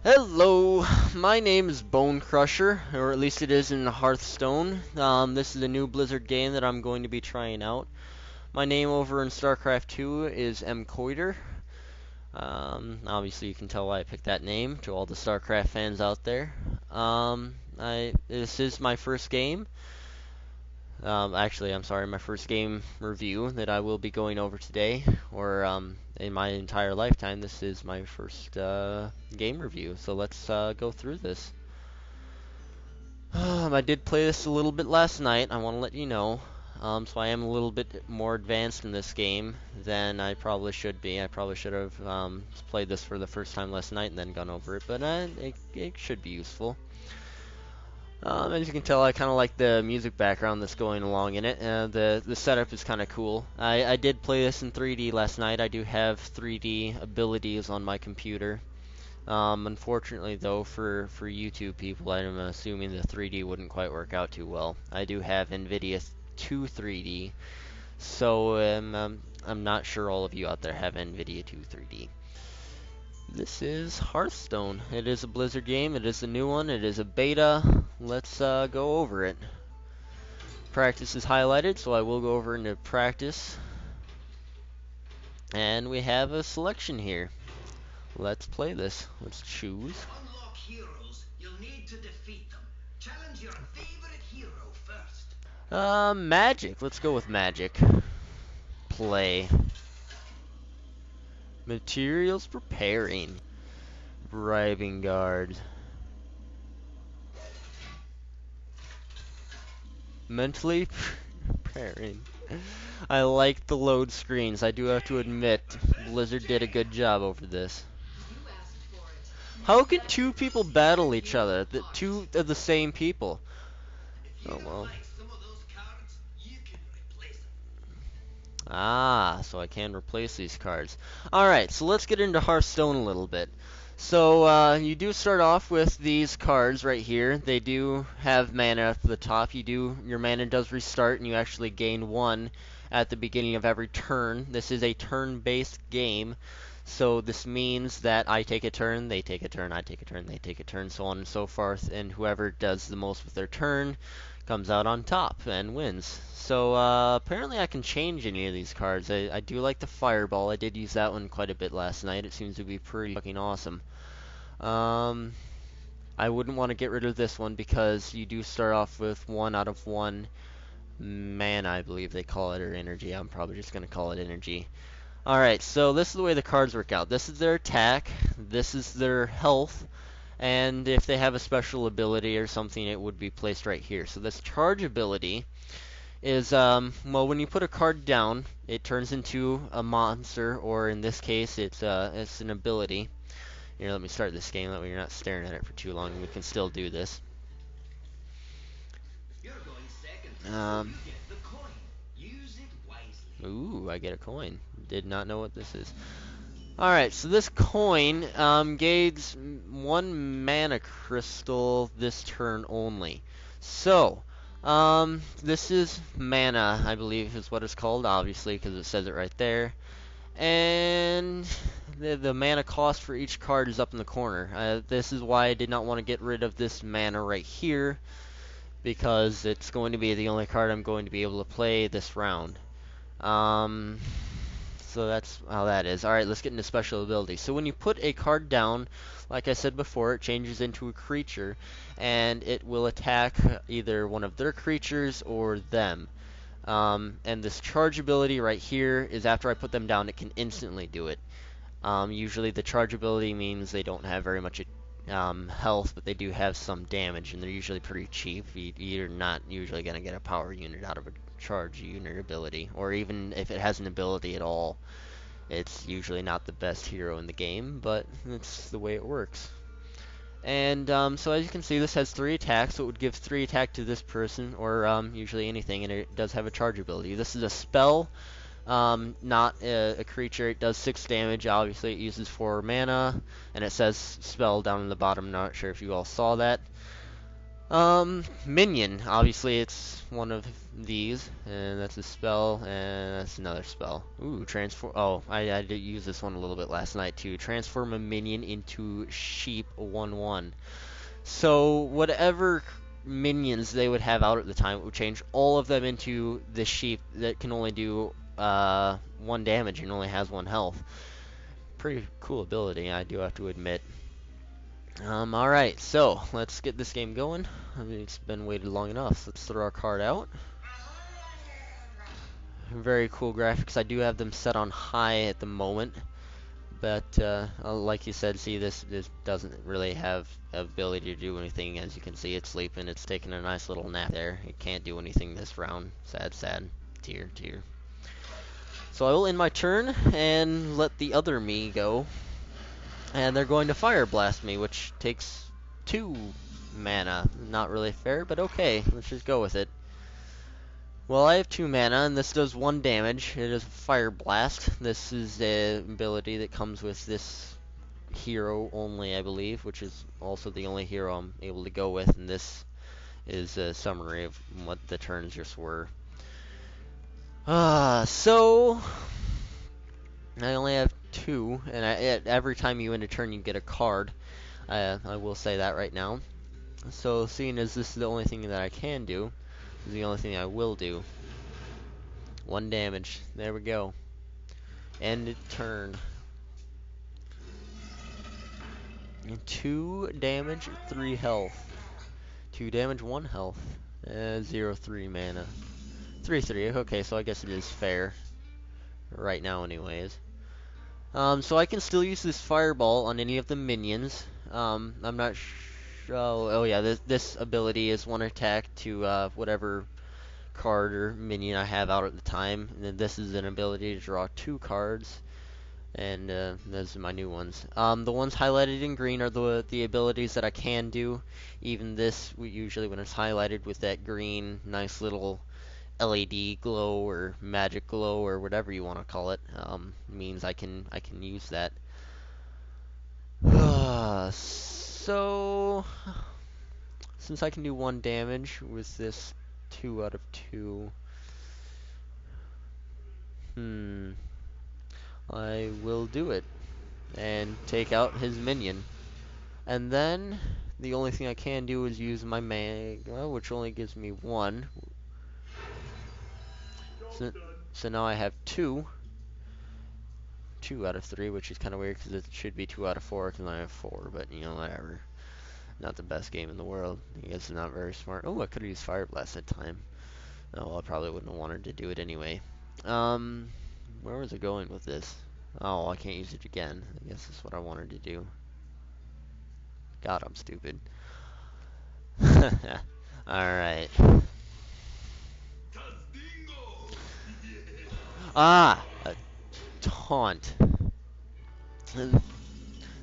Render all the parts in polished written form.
Hello, my name is Bone Crusher, or at least it is in Hearthstone. This is a new Blizzard game that I'm going to be trying out. My name over in Starcraft 2 is Mcoiter. Obviously you can tell why I picked that name to all the Starcraft fans out there. This is my first game. Actually, I'm sorry, my first game review that I will be going over today, or in my entire lifetime. This is my first game review, so let's go through this. I did play this a little bit last night, I want to let you know. So I am a little bit more advanced in this game than I probably should be. I probably should have played this for the first time last night and then gone over it, but it should be useful. As you can tell, I kind of like the music background that's going along in it. The setup is kind of cool. I did play this in 3D last night. I do have 3D abilities on my computer. Unfortunately, though, for YouTube people, I'm assuming the 3D wouldn't quite work out too well. I do have Nvidia 2 3D, so I'm not sure all of you out there have Nvidia 2 3D. This is Hearthstone. It is a Blizzard game. It is a new one. It is a beta. Let's go over it. Practice is highlighted, so I will go over into practice. And we have a selection here. Let's play this. Let's choose. Unlock heroes. You'll need to defeat them. Challenge your favorite hero first. Magic. Let's go with magic. Play. Materials preparing. Bribing guard. Mentally preparing. I like the load screens. I do have to admit, Blizzard did a good job over this. How can two people battle each other? The two of the same people. Oh well. Ah, so I can replace these cards. Alright, so let's get into Hearthstone a little bit. So, you do start off with these cards right here. They do have mana at the top. Your mana does restart, and you actually gain 1 at the beginning of every turn. This is a turn-based game, so this means that I take a turn, they take a turn, I take a turn, they take a turn, so on and so forth, and whoever does the most with their turn comes out on top and wins. So apparently I can change any of these cards. I do like the Fireball. I did use that one quite a bit last night. It seems to be pretty fucking awesome. I wouldn't want to get rid of this one because you do start off with 1 out of 1 mana, I believe they call it, or energy. I'm probably just going to call it energy. Alright, so this is the way the cards work out. This is their attack, this is their health, and if they have a special ability or something, it would be placed right here. So this charge ability is, well, when you put a card down, it turns into a monster, or in this case, it's an ability. Here, let me start this game, that way you're not staring at it for too long, and we can still do this. Ooh, I get a coin. Did not know what this is. Alright, so this coin gains 1 mana crystal this turn only. So, this is mana, I believe is what it's called, obviously, because it says it right there. And the mana cost for each card is up in the corner. This is why I did not want to get rid of this mana right here, because it's going to be the only card I'm going to be able to play this round. So that's how that is. Alright, let's get into special abilities. So when you put a card down, like I said before, it changes into a creature, and it will attack either one of their creatures or them. And this charge ability right here is after I put them down, it can instantly do it. Usually the charge ability means they don't have very much health, but they do have some damage, and they're usually pretty cheap. You're not usually going to get a power unit out of a charge unit ability, or even if it has an ability at all, it's usually not the best hero in the game, but it's the way it works. And so as you can see, this has 3 attacks, so it would give 3 attack to this person, or usually anything, and it does have a charge ability. This is a spell, not a creature. It does 6 damage. Obviously it uses 4 mana, and it says spell down in the bottom. Not sure if you all saw that. Minion. Obviously, it's one of these, and that's a spell, and that's another spell. Ooh, transform. Oh, I did use this one a little bit last night too. Transform a minion into sheep 1/1. So whatever minions they would have out at the time, it would change all of them into the sheep that can only do 1 damage and only has 1 health. Pretty cool ability, I do have to admit. Alright, so let's get this game going. I mean, it's been waited long enough. Let's throw our card out. Very cool graphics. I do have them set on high at the moment. But, like you said, see, this doesn't really have ability to do anything. As you can see, it's sleeping. It's taking a nice little nap there. It can't do anything this round. Sad, sad. Tear, tear. So I will end my turn and let the other me go. And they're going to Fire Blast me, which takes 2 mana. Not really fair, but okay. Let's just go with it. Well, I have 2 mana, and this does 1 damage. It is Fire Blast. This is the ability that comes with this hero only, I believe, which is also the only hero I'm able to go with, and this is a summary of what the turns just were. So I only have 2, and every time you end a turn, you get a card. I will say that right now. So, seeing as this is the only thing that I can do, this is the only thing I will do. 1 damage. There we go. End turn. 2 damage, 3 health. 2 damage, 1 health. 0-3 mana. 3-3. Okay, so I guess it is fair. Right now, anyways. So I can still use this fireball on any of the minions. I'm not sure. Oh yeah, this ability is 1 attack to whatever card or minion I have out at the time. And then this is an ability to draw 2 cards. And those are my new ones. The ones highlighted in green are the abilities that I can do. Even this, usually when it's highlighted with that green, nice little LED glow or magic glow or whatever you want to call it, means I can use that. So since I can do 1 damage with this 2 out of 2, I will do it and take out his minion. And then the only thing I can do is use my magma, which only gives me 1. So now I have 2 out of 3, which is kind of weird because it should be 2 out of 4 because I have 4, but you know, whatever. Not the best game in the world. I guess it's not very smart. Oh, I could have used Fire Blast that time. Oh, well, I probably wouldn't have wanted to do it anyway. Where was I going with this? Oh, I can't use it again. I guess that's what I wanted to do. God, I'm stupid. Alright. Ah! A taunt.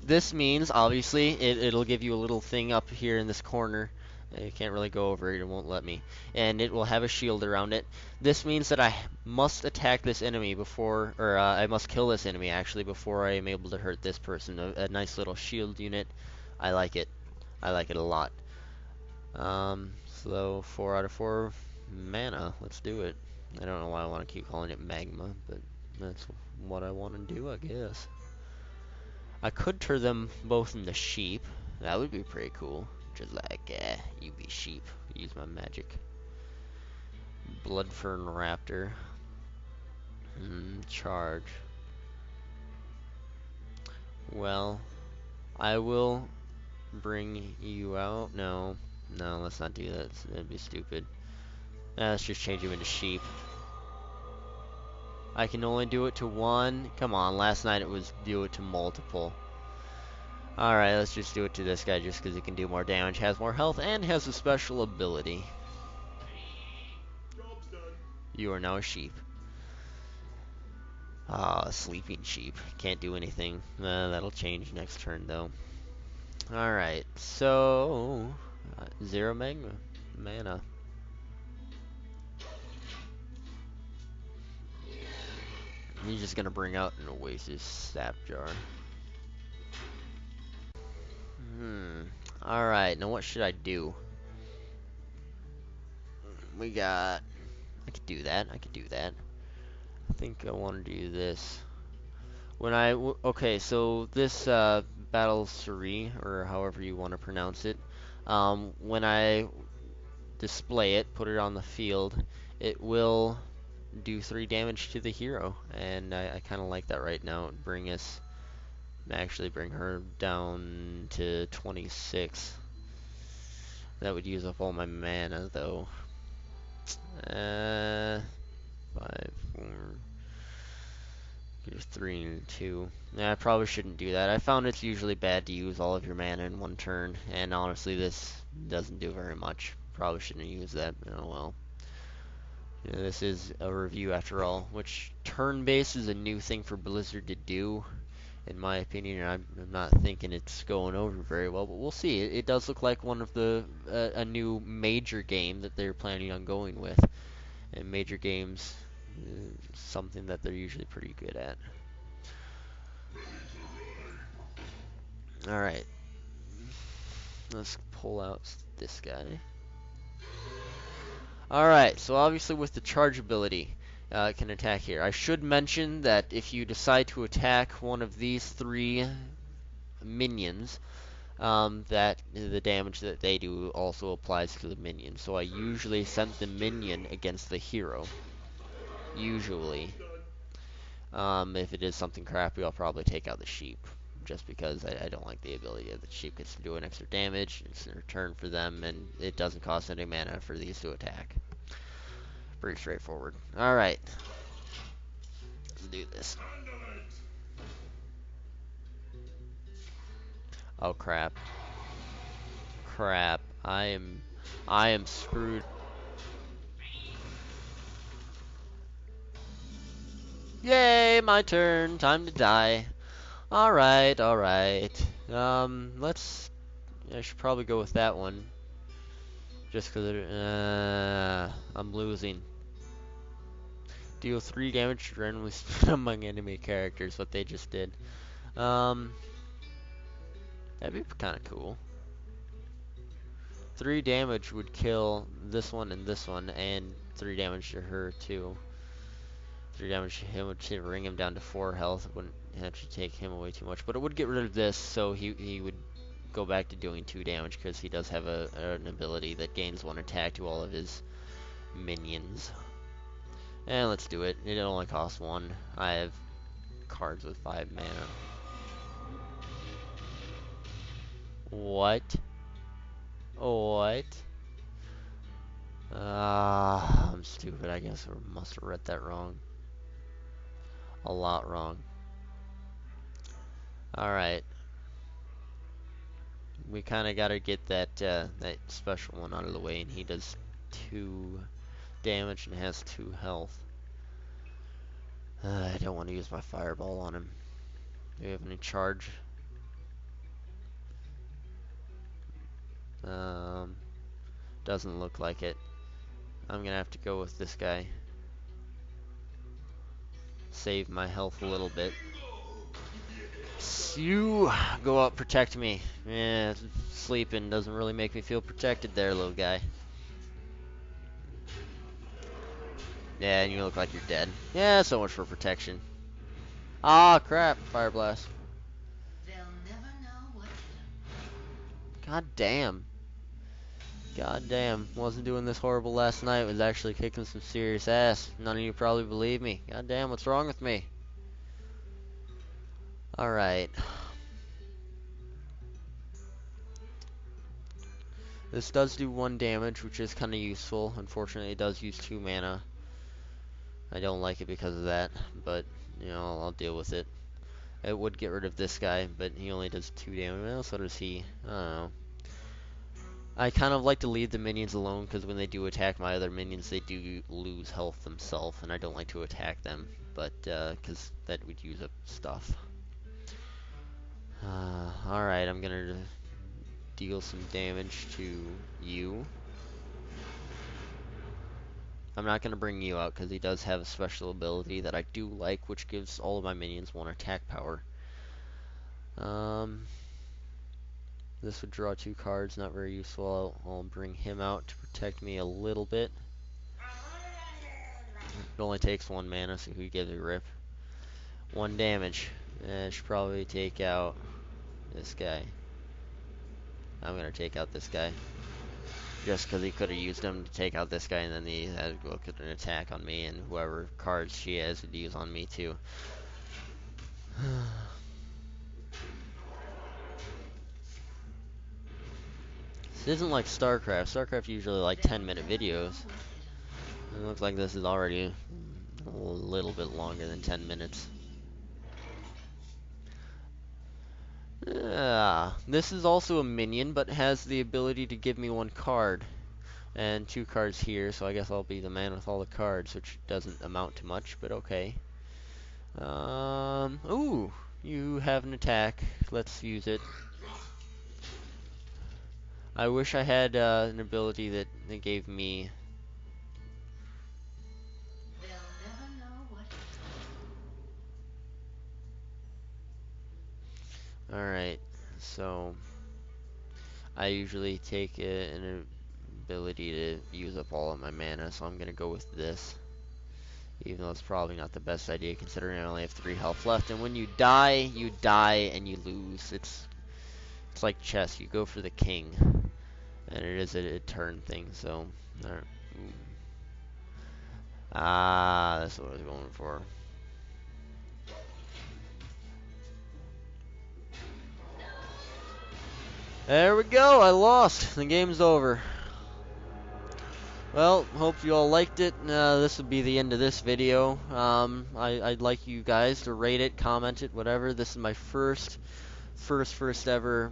This means, obviously, it'll give you a little thing up here in this corner. You can't really go over it, it won't let me. And it will have a shield around it. This means that I must attack this enemy before, or I must kill this enemy, actually, before I am able to hurt this person. A nice little shield unit. I like it. I like it a lot. So 4 out of 4 mana. Let's do it. I don't know why I want to keep calling it magma, but that's what I want to do, I guess. I could turn them both into sheep. That would be pretty cool. Just like, you be sheep. Use my magic. Bloodfern Raptor. Charge. Well, I will bring you out. No, let's not do that. That'd be stupid. Let's just change him into sheep. I can only do it to 1. Come on, last night it was do it to multiple. Alright, let's just do it to this guy just because he can do more damage, has more health, and has a special ability. You are now a sheep. Ah, sleeping sheep. Can't do anything. That'll change next turn, though. Alright, so 0 magma mana. He's just gonna bring out an Oasis Sap Jar. Alright, now what should I do? we got... I could do that. I could do that. I think I want to do this. Okay, so this Battle Suri, or however you want to pronounce it, when I display it, put it on the field, it will do 3 damage to the hero, and I kind of like that right now. Actually bring her down to 26. That would use up all my mana, though. 5, 4, 3, and 2. Yeah, I probably shouldn't do that. I found it's usually bad to use all of your mana in one turn, and honestly, this doesn't do very much. Probably shouldn't use that. Oh well. Yeah, this is a review after all, which turn-based is a new thing for Blizzard to do, in my opinion, and I'm not thinking it's going over very well, but we'll see. It does look like one of the a new major game that they're planning on going with, and major games something that they're usually pretty good at. All right, let's pull out this guy. All right, so obviously with the charge ability, it can attack here. I should mention that if you decide to attack one of these 3 minions, that the damage that they do also applies to the minion. So I usually send the minion against the hero. Usually. If it is something crappy, I'll probably take out the sheep. Just because I don't like the ability that the sheep gets to do an extra damage. It's in return for them, and it doesn't cost any mana for these to attack. Pretty straightforward. Alright. Let's do this. Oh crap. Crap. I am screwed. Yay, my turn. Time to die. Alright, alright. I should probably go with that one. Just because I'm losing. Deal 3 damage randomly split among enemy characters, what they just did. That'd be kind of cool. 3 damage would kill this one, and 3 damage to her, too. 3 damage to him would bring him down to 4 health. It wouldn't actually take him away too much, but it would get rid of this, so he would go back to doing 2 damage, because he does have an ability that gains 1 attack to all of his minions. And let's do it. It only costs 1. I have cards with 5 mana. What? What? I'm stupid. I guess I must have read that wrong. A lot wrong. Alright. We kind of got to get that special one out of the way, and he does 2 damage and has 2 health. I don't want to use my fireball on him. Do we have any charge? Doesn't look like it. I'm gonna have to go with this guy. Save my health a little bit. You go out, protect me. Yeah, sleeping doesn't really make me feel protected there, little guy. Yeah, and you look like you're dead. Yeah, so much for protection. Ah, crap. Fire blast. They'll never know what God damn. God damn. Wasn't doing this horrible last night. Was actually kicking some serious ass. None of you probably believe me. God damn, what's wrong with me? Alright. This does do 1 damage, which is kind of useful. Unfortunately, it does use 2 mana. I don't like it because of that, but, you know, I'll deal with it. It would get rid of this guy, but he only does 2 damage. Well, so does he. I don't know. I kind of like to leave the minions alone, because when they do attack my other minions, they do lose health themselves, and I don't like to attack them, but, because that would use up stuff. Alright, I'm gonna deal some damage to you. I'm not gonna bring you out, because he does have a special ability that I do like, which gives all of my minions 1 attack power. This would draw 2 cards, not very useful. I'll bring him out to protect me a little bit. It only takes 1 mana, so who gives a rip? 1 damage. I should probably take out this guy. I'm gonna take out this guy. Just because he could have used him to take out this guy, and then he had to go get an attack on me, and whoever cards she has would use on me too. This isn't like Starcraft. Starcraft usually like 10-minute videos. It looks like this is already a little bit longer than 10 minutes. This is also a minion, but has the ability to give me 1 card. And 2 cards here, so I guess I'll be the man with all the cards, which doesn't amount to much, but okay. Ooh, you have an attack. Let's use it. I wish I had an ability that gave me. Alright, so I usually take an ability to use up all of my mana, so I'm gonna go with this. Even though it's probably not the best idea considering I only have 3 health left. And when you die and you lose. It's like chess. You go for the king. And it is a turn thing, so. Alright. That's what I was going for. There we go, I lost. The game's over. Well, hope you all liked it. This would be the end of this video. I'd like you guys to rate it, comment it, whatever. This is my first ever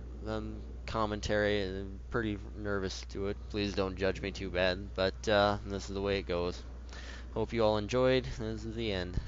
commentary. I'm pretty nervous to it. Please don't judge me too bad. But this is the way it goes. Hope you all enjoyed. This is the end.